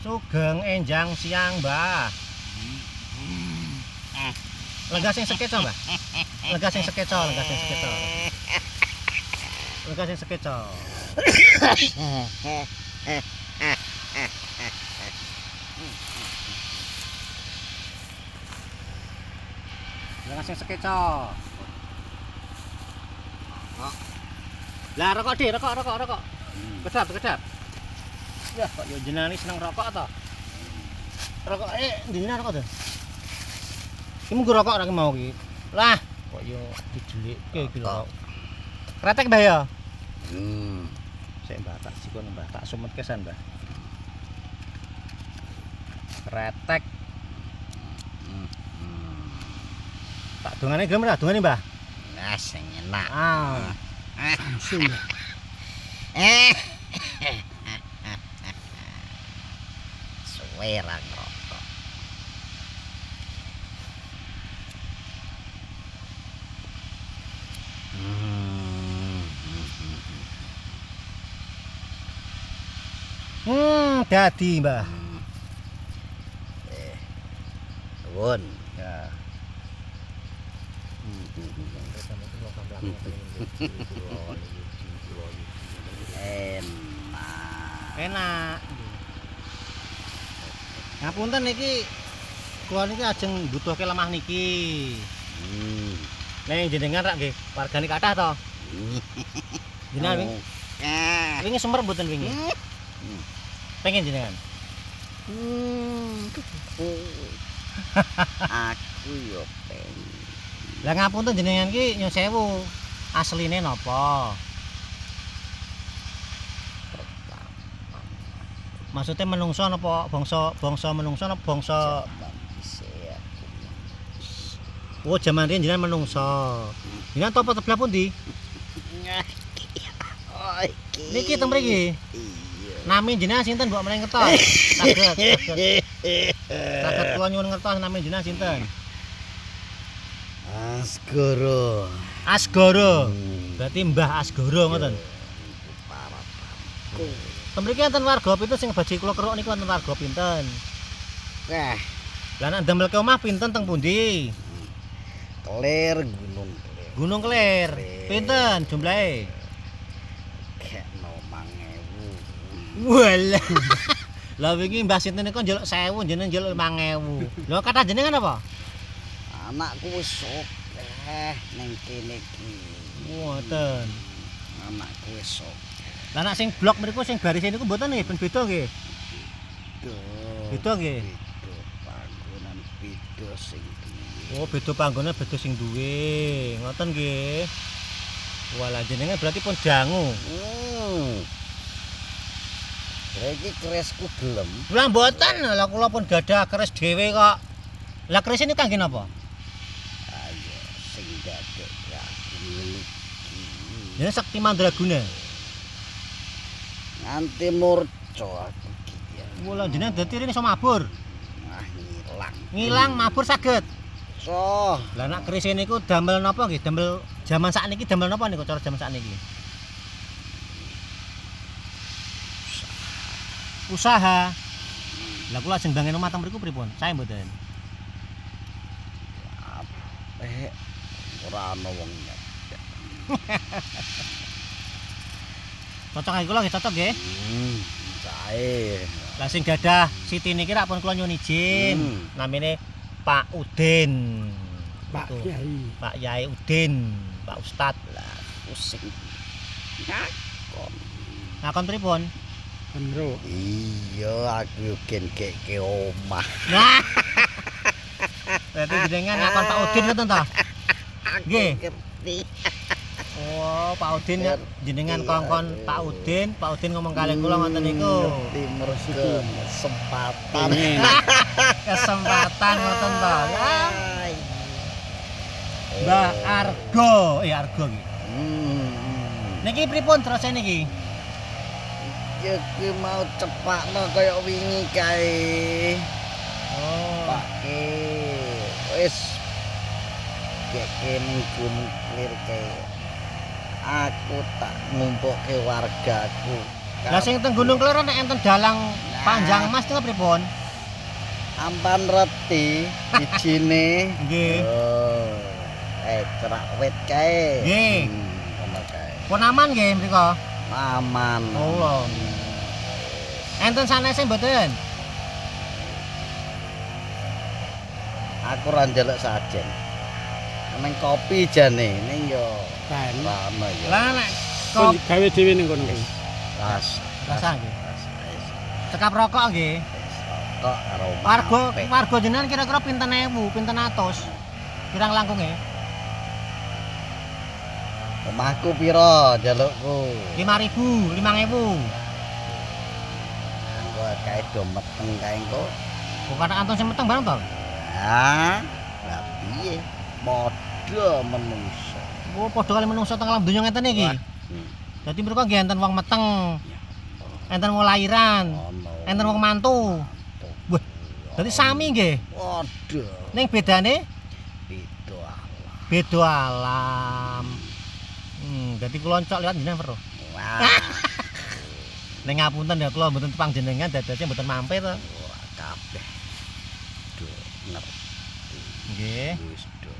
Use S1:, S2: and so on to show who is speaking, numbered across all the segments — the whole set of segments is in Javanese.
S1: Sugeng enjang siang, Mbah. Lega sing sekeco, Mbah. Lega sing sekeco. Lah rokok di, rokok. Kedap. Ya, kok yo jenengan seneng rokok to? Rokok ndine rokok to. Iki mung rokok ra mau iki. Lah, kok yo dijelikke iki lho. Kretek Mbah ya? Sik Mbah tak sikon Mbah, tak sumet kesan Mbah. Kretek. Tak dongane gelem ra dongane Mbah?
S2: Nah, sing enak.
S1: Langsung.
S2: Suwe ra ngerokok.
S1: Dadi Mbah.
S2: Nuwun.
S1: Ya. Enak. Ngapunten niki kula niki ajeng mbutuhke lemah niki. Nek jenengan rak nggih wargane kathah to. Jenengan wingi sumer mboten wingi. Pengen jenengan.
S2: Aku yo pengen.
S1: Lah ngapunten jenengan ki nyun sewu. Asline napa? Maksudnya menungso napa bangsa menungso napa bangsa Oh, jaman riyen jenengan menungso. Jenengan topo sebelah pundi? Niki teng mriki. Nami jenengan sinten mbok meneng ngertos? Saged kula nyuwun ngertos nami jenengan sinten? Asgoro. Berarti Mbah Asgoro ngoten. Mriki enten warga pinten sing badhe kula keruk niku enten warga pinten?
S2: Nah,
S1: Lah nek ndamel ke omah pinten teng pundi?
S2: Kelir
S1: Gunung Kelir. Pinten jumlahe?
S2: Kekno 5.000.
S1: Walah. Lah wingi Mbah sinten niku njaluk 1.000 jenengan njaluk 5.000. Lho kathah jenengan apa?
S2: Anakku wis akeh ning kene iki.
S1: Ngoten.
S2: Anakku wis
S1: Lah nek sing blok mriku sing baris niku mboten nggih ben beda nggih. Beda nggih.
S2: Panggonan beda sing duwe.
S1: Oh, beda panggonan beda sing duwe. Ngoten nggih. Walah jenengan berarti pun dangu.
S2: Lah iki kerisku gelem.
S1: Lah mboten, lah kula pun gadah keris dhewe kok. Lah keris ini kangge napa?
S2: Ayo sing dadek aku iki.
S1: Ya Sakti Mandraguna.
S2: Nganti murca aku iki.
S1: Walah jenengan dadi rene iso mabur.
S2: Ngilang.
S1: Ngilang mabur saged.
S2: So,
S1: Lah nek keris niku damel napa nggih? Damel jaman sakniki damel napa niku cara jaman sakniki? Usaha. Lah kula ajeng bangun omah teng mriku pripun? Sae mboten?
S2: ora ana wong nyek.
S1: Cocok iki kula nggih cocok nggih.
S2: Sae.
S1: Lah sing gadah Siti niki rak pun kula nyuwun izin. Namine Pak Udin.
S3: Pak
S1: Itu.
S3: Kiai.
S1: Pak Yai Udin, Pak Ustad.
S2: Lah pusing. Ngakon.
S1: Ngakon pripun?
S3: Benro.
S2: Iya, aku gen keke omah.
S1: Nah. Berarti jenengan ngakon Pak Udin ngoten ta? Nggih.
S2: Ngerti.
S1: Oh, Pak Udin jenengan kongkon Pak Udin ngomong kalih kula ngoten niku.
S2: Timur kesempatan.
S1: Kesempatan ngoten ta. Mbah Argo, Argo iki. Niki pripun terus niki?
S2: Iki mau cepakno kaya wingi kae.
S1: Oh.
S2: Pake wis kene Gunung Kelir kae. Aku tak ngumpukke wargaku.
S1: Lah sing teng Gunung Kler nek enten dalang panjang Mas teng pripun?
S2: Ampan reti ijine.
S1: Nggih.
S2: Oh. Cerak wit kae.
S1: Nggih.
S2: Ngono kae.
S1: Pun aman nggih mriko.
S2: Aman.
S1: Allah. Enten sanese mboten?
S2: Aku ora njaluk sajen. Neng kopi jane, ning yo
S3: Kan.
S2: rame yo.
S1: Lah nek
S3: Kon
S1: kop
S3: gawe dhewe ning kono kuwi.
S2: Ras.
S1: rasa nggih.
S2: Ras.
S1: Cekap rokok nggih.
S2: Kok karo
S1: Warga jenengan kira-kira pinten ewu, pinten atus? Kirang langkunge?
S2: omahku pira jalukku?
S1: 5.000, 5.000.
S2: Gua kae do meteng kae engko.
S1: Bukan antun sing meteng bareng to?
S2: Ah, lah piye? Padha menungso.
S1: Oh, padha kali menungso teng alam donya ngeten iki. Dadi mriko nggih enten wong meteng. Enten wong lairan,
S2: Ono.
S1: enten wong mantu. Wah, dadi sami nggih.
S2: Waduh,
S1: Ning bedane
S2: itu alah.
S1: beda alam. Dadi kula encok liwat jenengan weruh.
S2: Wah,
S1: Ning ngapunten ya kula mboten tepang jenengan dadase mboten mampir to.
S2: wah, kabeh. Do ngerti.
S1: Nggih.
S2: Wis do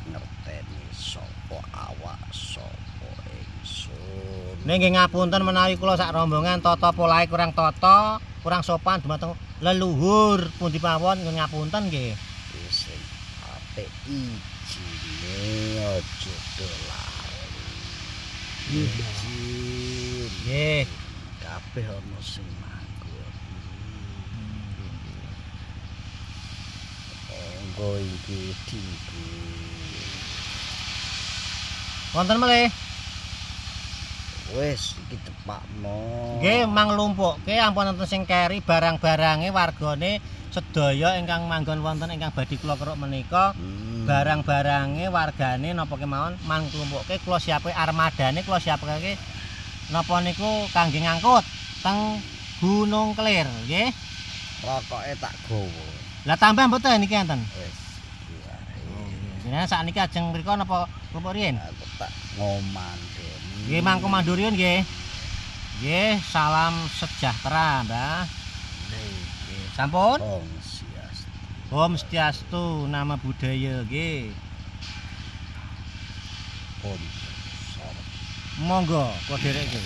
S2: ngerteni sapa awak sapa ingsun.
S1: Ning nggih ngapunten menawi kula sak rombongan tata polahe kurang tata, kurang sopan dumateng leluhur pundi mawon nyuwun ngapunten nggih.
S2: Wis sing apik ijine aja dolar. Izin.
S1: Nggih.
S2: Kabeh ana sing manggon. Engko iki dinggo.
S1: Wonten melih.
S2: Wis iki tepakno.
S1: Nggih manglumpukke ampun enten sing keri barang-barange wargane sedaya ingkang manggon wonten ingkang badhe kula keruk menika. Barang-barange wargane napa kemawon manglumpukke kula siapke armadane kula siapake napa niku kangge ngangkut teng Gunung Klir nggih.
S2: Rokoke tak gawa.
S1: Lah tambah mboten niki enten.
S2: Wis. iki wae.
S1: Jenengan sakniki ajeng mriku napa rupa riyin?
S2: Aku tak ngomandeni.
S1: Nggih mangku manduriun nggih. Nggih, salam sejahtera, Mbah. Nggih, sampun?
S2: Om Swastiastu.
S1: Om Swastiastu, nama budaya nggih.
S2: Om Sor.
S1: Monggo kula dherekke.